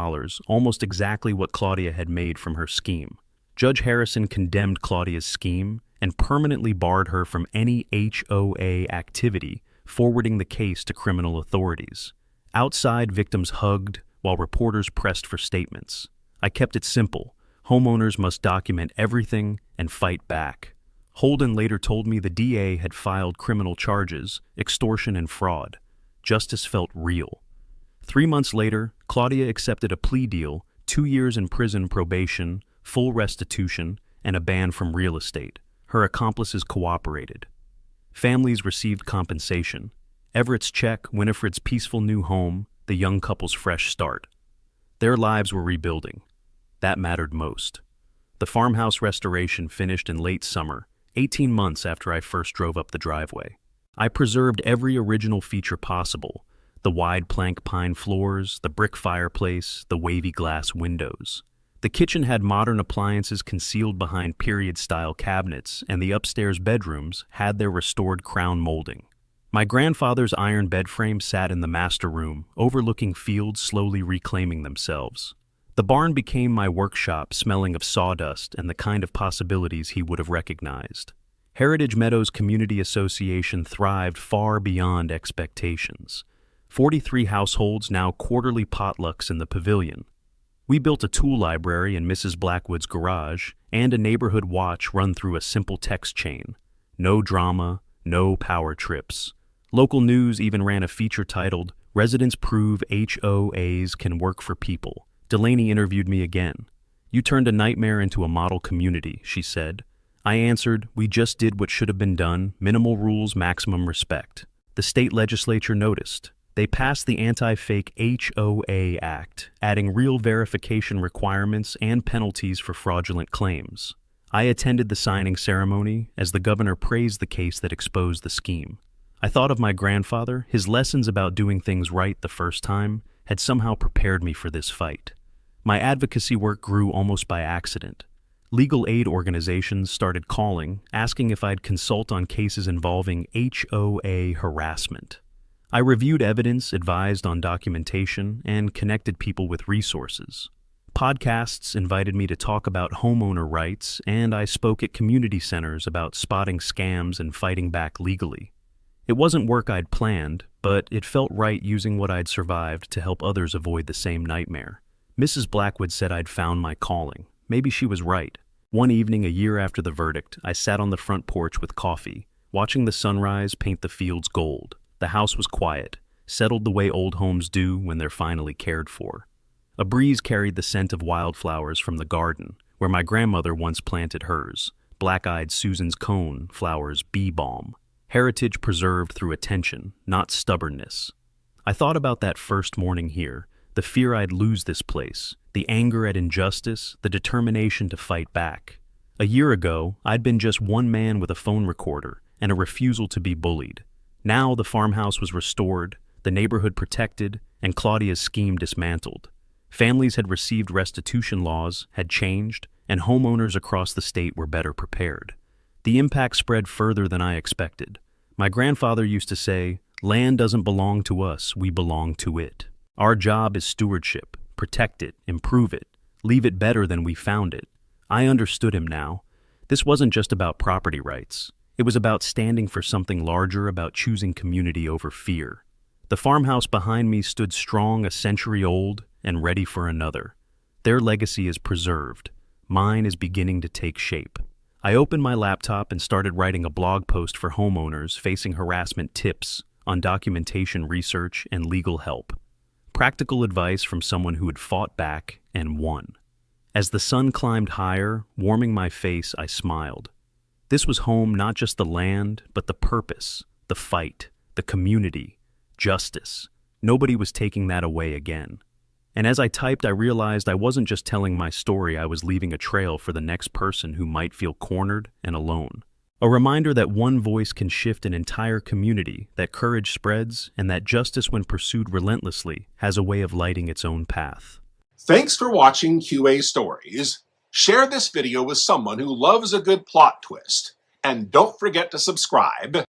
almost exactly what Claudia had made from her scheme. Judge Harrison condemned Claudia's scheme and permanently barred her from any HOA activity, forwarding the case to criminal authorities. Outside, victims hugged while reporters pressed for statements. I kept it simple. Homeowners must document everything and fight back. Holden later told me the DA had filed criminal charges, extortion and fraud. Justice felt real. 3 months later, Claudia accepted a plea deal, 2 years in prison probation, full restitution, and a ban from real estate. Her accomplices cooperated. Families received compensation. Everett's check, Winifred's peaceful new home, the young couple's fresh start. Their lives were rebuilding. That mattered most. The farmhouse restoration finished in late summer, 18 months after I first drove up the driveway. I preserved every original feature possible: the wide plank pine floors, the brick fireplace, the wavy glass windows. The kitchen had modern appliances concealed behind period-style cabinets, and the upstairs bedrooms had their restored crown molding. My grandfather's iron bed frame sat in the master room, overlooking fields slowly reclaiming themselves. The barn became my workshop, smelling of sawdust and the kind of possibilities he would have recognized. Heritage Meadows Community Association thrived far beyond expectations. 43 households, now quarterly potlucks in the pavilion. We built a tool library in Mrs. Blackwood's garage and a neighborhood watch run through a simple text chain. No drama, no power trips. Local news even ran a feature titled, "Residents Prove HOAs Can Work for People." Delaney interviewed me again. "You turned a nightmare into a model community," she said. I answered, "We just did what should have been done, minimal rules, maximum respect." The state legislature noticed. They passed the Anti-Fake HOA Act, adding real verification requirements and penalties for fraudulent claims. I attended the signing ceremony as the governor praised the case that exposed the scheme. I thought of my grandfather. His lessons about doing things right the first time had somehow prepared me for this fight. My advocacy work grew almost by accident. Legal aid organizations started calling, asking if I'd consult on cases involving HOA harassment. I reviewed evidence, advised on documentation, and connected people with resources. Podcasts invited me to talk about homeowner rights, and I spoke at community centers about spotting scams and fighting back legally. It wasn't work I'd planned, but it felt right using what I'd survived to help others avoid the same nightmare. Mrs. Blackwood said I'd found my calling. Maybe she was right. One evening, a year after the verdict, I sat on the front porch with coffee, watching the sunrise paint the fields gold. The house was quiet, settled the way old homes do when they're finally cared for. A breeze carried the scent of wildflowers from the garden, where my grandmother once planted hers, black-eyed Susan's cone flowers bee balm, heritage preserved through attention, not stubbornness. I thought about that first morning here, the fear I'd lose this place, the anger at injustice, the determination to fight back. A year ago, I'd been just one man with a phone recorder and a refusal to be bullied. Now the farmhouse was restored, the neighborhood protected, and Claudia's scheme dismantled. Families had received restitution laws, had changed, and homeowners across the state were better prepared. The impact spread further than I expected. My grandfather used to say, "Land doesn't belong to us, we belong to it." Our job is stewardship. Protect it, improve it, leave it better than we found it. I understood him now. This wasn't just about property rights. It was about standing for something larger, about choosing community over fear. The farmhouse behind me stood strong, a century old, and ready for another. Their legacy is preserved. Mine is beginning to take shape. I opened my laptop and started writing a blog post for homeowners facing harassment tips on documentation research and legal help. Practical advice from someone who had fought back and won. As the sun climbed higher, warming my face, I smiled. This was home, not just the land, but the purpose, the fight, the community, justice. Nobody was taking that away again. And as I typed, I realized I wasn't just telling my story, I was leaving a trail for the next person who might feel cornered and alone. A reminder that one voice can shift an entire community, that courage spreads, and that justice, when pursued relentlessly, has a way of lighting its own path. Thanks for watching QA Stories. Share this video with someone who loves a good plot twist. And don't forget to subscribe.